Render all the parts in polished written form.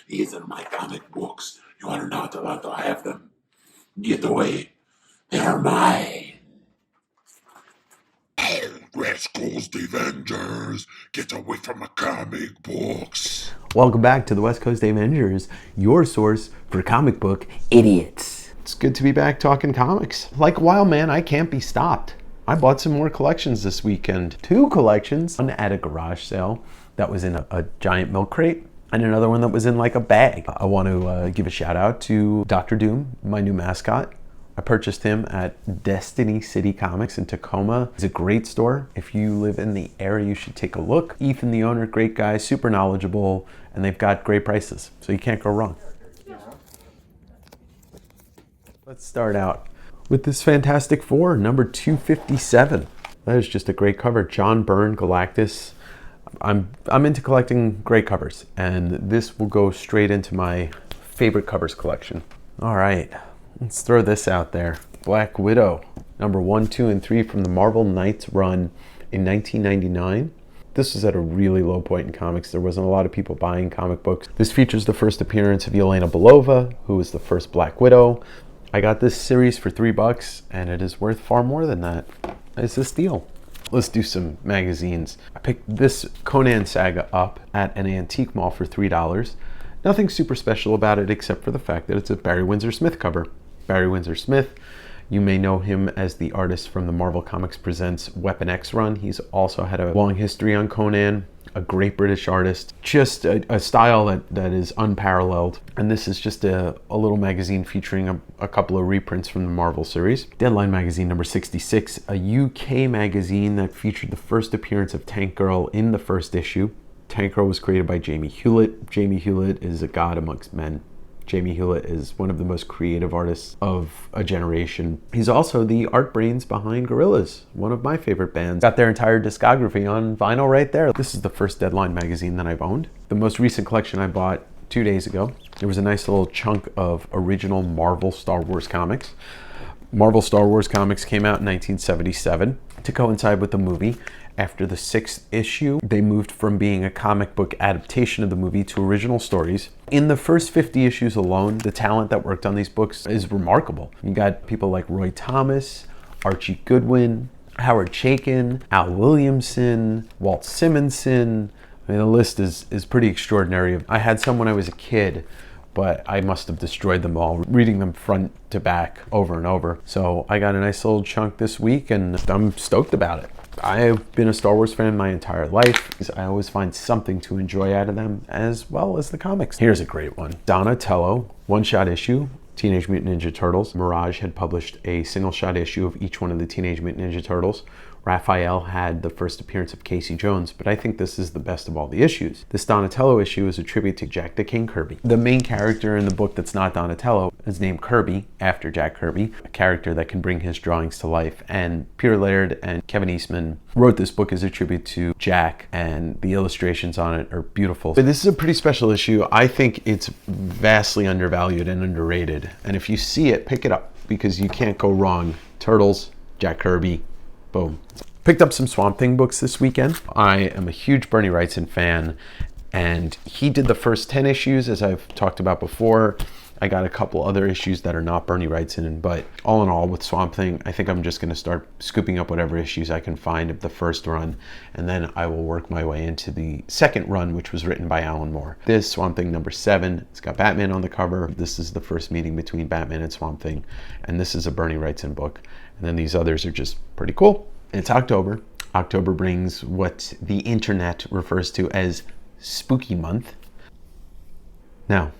These are my comic books. You are not allowed to have them. Get away. They're mine. West Coast Davengers, get away from my comic books. Welcome back to the West Coast Davengers, your source for comic book idiots. It's good to be back talking comics. Like a wild man, I can't be stopped. I bought some more collections this weekend. 2 collections, one at a garage sale that was in a giant milk crate, and another one that was in like a bag. I want to give a shout out to Dr. Doom, my new mascot. I purchased him at Destiny City Comics in Tacoma. It's a great store. If you live in the area, you should take a look. Ethan, the owner, great guy, super knowledgeable, and they've got great prices, so you can't go wrong. Let's start out with this Fantastic Four, number 257. That is just a great cover. John Byrne, Galactus. I'm into collecting great covers, and this will go straight into my favorite covers collection. All right. Let's throw this out there. Black Widow, number 1, 2, and 3 from the Marvel Knights run in 1999. This was at a really low point in comics. There wasn't a lot of people buying comic books. This features the first appearance of Yelena Belova, who was the first Black Widow. I got this series for $3, and it is worth far more than that. It's a steal. Let's do some magazines. I picked this Conan saga up at an antique mall for $3. Nothing super special about it except for the fact that it's a Barry Windsor Smith cover. Barry Windsor Smith, you may know him as the artist from the Marvel Comics Presents Weapon X run. He's also had a long history on Conan, a great British artist, just a style that is unparalleled. And this is just a little magazine featuring a couple of reprints from the Marvel series. Deadline magazine number 66, a UK magazine that featured the first appearance of Tank Girl in the first issue. Tank Girl was created by Jamie Hewlett. Jamie Hewlett is a god amongst men. Jamie Hewlett is one of the most creative artists of a generation. He's also the art brains behind Gorillaz, one of my favorite bands. Got their entire discography on vinyl right there. This is the first Deadline magazine that I've owned. The most recent collection I bought 2 days ago. There was a nice little chunk of original Marvel Star Wars comics. Marvel Star Wars comics came out in 1977 to coincide with the movie. After the 6th issue, they moved from being a comic book adaptation of the movie to original stories. In the first 50 issues alone, the talent that worked on these books is remarkable. You got people like Roy Thomas, Archie Goodwin, Howard Chaykin, Al Williamson, Walt Simonson. I mean, the list is pretty extraordinary. I had some when I was a kid, but I must have destroyed them all, reading them front to back over and over. So I got a nice little chunk this week, and I'm stoked about it. I've been a Star Wars fan my entire life. I always find something to enjoy out of them, as well as the comics. Here's a great one. Donatello, one-shot issue, Teenage Mutant Ninja Turtles. Mirage had published a single-shot issue of each one of the Teenage Mutant Ninja Turtles. Raphael had the first appearance of Casey Jones, but I think this is the best of all the issues. This Donatello issue is a tribute to Jack the King Kirby. The main character in the book that's not Donatello is named Kirby, after Jack Kirby, a character that can bring his drawings to life. And Peter Laird and Kevin Eastman wrote this book as a tribute to Jack, and the illustrations on it are beautiful. But this is a pretty special issue. I think it's vastly undervalued and underrated. And if you see it, pick it up, because you can't go wrong. Turtles, Jack Kirby, boom. Picked up some Swamp Thing books this weekend. I am a huge Bernie Wrightson fan, and he did the first 10 issues, as I've talked about before. I got a couple other issues that are not Bernie Wrightson, but all in all, with Swamp Thing, I think I'm just going to start scooping up whatever issues I can find of the first run, and then I will work my way into the second run, which was written by Alan Moore. This, Swamp Thing number 7, it's got Batman on the cover. This is the first meeting between Batman and Swamp Thing, and this is a Bernie Wrightson book. And then these others are just pretty cool. It's October. October brings what the internet refers to as Spooky Month. Now,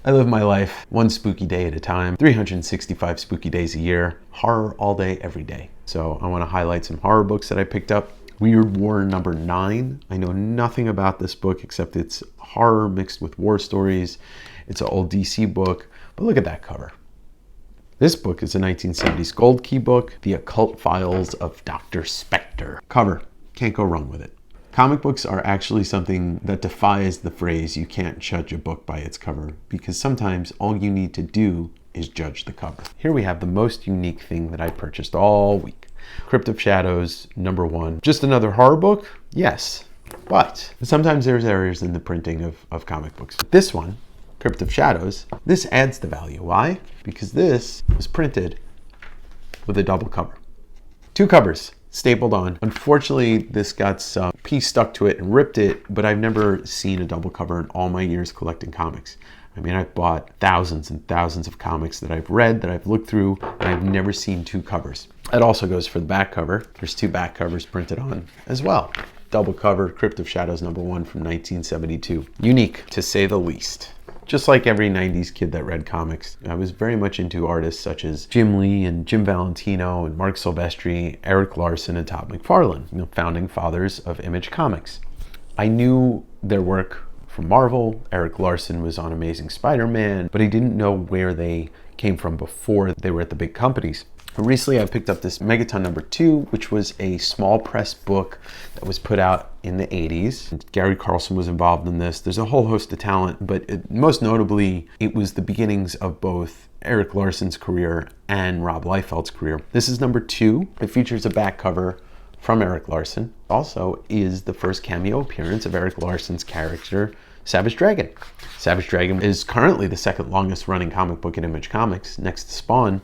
I live my life one spooky day at a time, 365 spooky days a year, horror all day, every day. So I want to highlight some horror books that I picked up. Weird War number 9. I know nothing about this book except it's horror mixed with war stories. It's an old DC book, but look at that cover. This book is a 1970s Gold Key book, The Occult Files of Dr. SPEKTOR. Cover, can't go wrong with it. Comic books are actually something that defies the phrase you can't judge a book by its cover, because sometimes all you need to do is judge the cover. Here we have the most unique thing that I purchased all week. Crypt of Shadows, number 1. Just another horror book? Yes. But sometimes there's errors in the printing of comic books. This one Crypt of Shadows, this adds the value. Why? Because this was printed with a double cover. 2 covers stapled on. Unfortunately, this got some piece stuck to it and ripped it, but I've never seen a double cover in all my years collecting comics. I mean, I've bought thousands and thousands of comics that I've read, that I've looked through, and I've never seen 2 covers. That also goes for the back cover. There's 2 back covers printed on as well. Double cover, Crypt of Shadows #1 from 1972. Unique, to say the least. Just like every 90s kid that read comics, I was very much into artists such as Jim Lee and Jim Valentino and Mark Silvestri, Eric Larson, and Todd McFarlane, founding fathers of Image Comics. I knew their work from Marvel. Eric Larson was on Amazing Spider-Man, but I didn't know where they came from before they were at the big companies. Recently, I picked up this Megaton #2, which was a small press book that was put out in the 80s. Gary Carlson was involved in this. There's a whole host of talent, but most notably, it was the beginnings of both Eric Larson's career and Rob Liefeld's career. This is #2. It features a back cover from Eric Larson. Also is the first cameo appearance of Eric Larson's character, Savage Dragon. Savage Dragon is currently the 2nd longest running comic book in Image Comics, next to Spawn.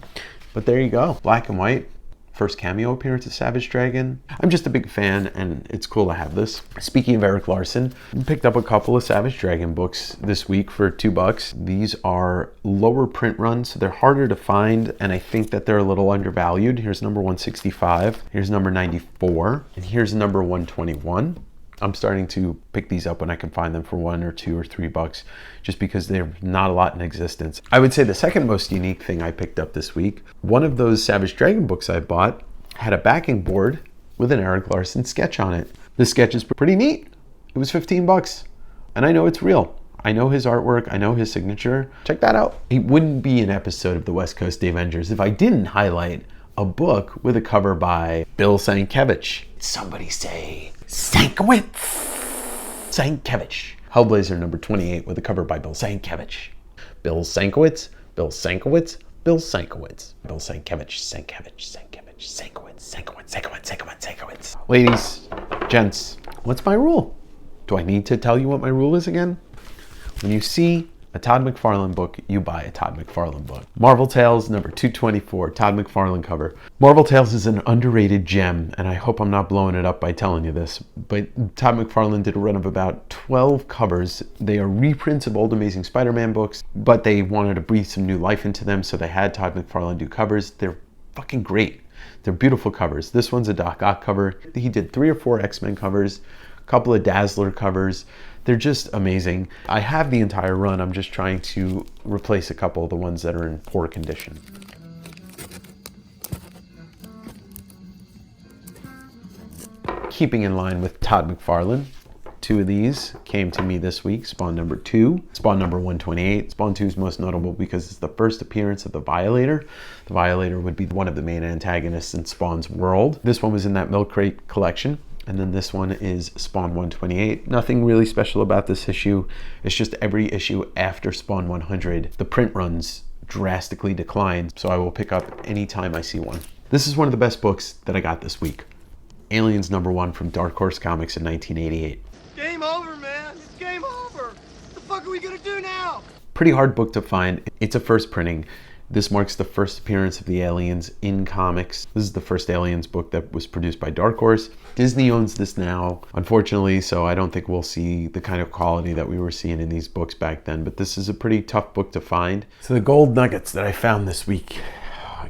But there you go, black and white, first cameo appearance of Savage Dragon. I'm just a big fan, and it's cool to have this. Speaking of Eric Larson, I picked up a couple of Savage Dragon books this week for $2. These are lower print runs, so they're harder to find, and I think that they're a little undervalued. Here's number 165, here's number 94, and here's number 121. I'm starting to pick these up when I can find them for $1 or $2 or $3, just because they're not a lot in existence. I would say the second most unique thing I picked up this week, one of those Savage Dragon books I bought had a backing board with an Eric Larson sketch on it. The sketch is pretty neat. It was $15, and I know it's real. I know his artwork, I know his signature. Check that out. It wouldn't be an episode of the West Coast Davengers if I didn't highlight a book with a cover by Bill Sienkiewicz. Somebody say Sienkiewicz. Hellblazer #28 with a cover by Bill Sienkiewicz. Bill Sienkiewicz, Bill Sienkiewicz, Bill Sienkiewicz, Bill Sienkiewicz, Sienkiewicz. Ladies, gents, what's my rule? Do I need to tell you what my rule is again? When you see a Todd McFarlane book, you buy a Todd McFarlane book. Marvel Tales #224, Todd McFarlane cover. Marvel Tales is an underrated gem, and I hope I'm not blowing it up by telling you this, but Todd McFarlane did a run of about 12 covers. They are reprints of old Amazing Spider-Man books, but they wanted to breathe some new life into them, so they had Todd McFarlane do covers. They're fucking great. They're beautiful covers. This one's a Doc Ock cover. He did 3 or 4 X-Men covers, a couple of Dazzler covers. They're just amazing. I have the entire run. I'm just trying to replace a couple of the ones that are in poor condition. Keeping in line with Todd McFarlane, 2 of these came to me this week. Spawn #2, Spawn #128. Spawn 2 is most notable because it's the first appearance of the Violator. The Violator would be one of the main antagonists in Spawn's world. This one was in that Milk Crate collection. And then this one is Spawn 128. Nothing really special about this issue. It's just every issue after Spawn 100, the print runs drastically decline, so I will pick up anytime I see one. This is one of the best books that I got this week. Aliens #1 from Dark Horse Comics in 1988. Game over, man. It's game over. What the fuck are we gonna do now? Pretty hard book to find. It's a first printing. This marks the first appearance of the aliens in comics. This is the first Aliens book that was produced by Dark Horse. Disney owns this now, unfortunately, so I don't think we'll see the kind of quality that we were seeing in these books back then, but this is a pretty tough book to find. So the gold nuggets that I found this week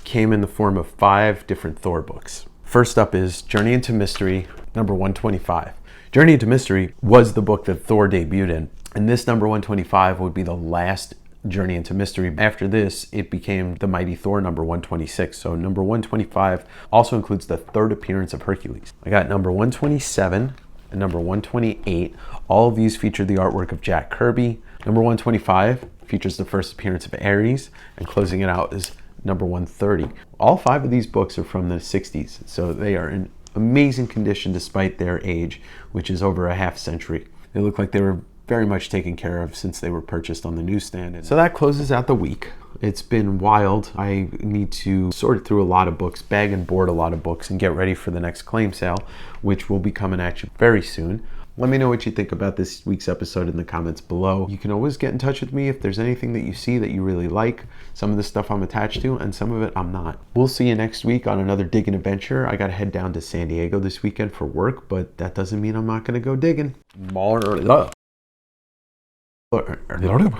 came in the form of 5 different Thor books. First up is Journey into Mystery, #125. Journey into Mystery was the book that Thor debuted in, and this #125 would be the last Journey into Mystery. After this, it became the Mighty Thor #126. So #125 also includes the 3rd appearance of Hercules. I got #127 and #128. All of these feature the artwork of Jack Kirby. #125 features the first appearance of Ares, and closing it out is #130. All 5 of these books are from the 60s, so they are in amazing condition despite their age, which is over a half century. They look like they were very much taken care of since they were purchased on the newsstand. So that closes out the week. It's been wild. I need to sort through a lot of books, bag and board a lot of books, and get ready for the next claim sale, which will be coming at you very soon. Let me know what you think about this week's episode in the comments below. You can always get in touch with me if there's anything that you see that you really like. Some of the stuff I'm attached to and some of it I'm not. We'll see you next week on another digging adventure. I gotta head down to San Diego this weekend for work, but that doesn't mean I'm not gonna go digging.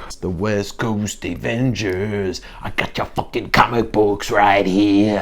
It's the West Coast Davengers. I got your fucking comic books right here.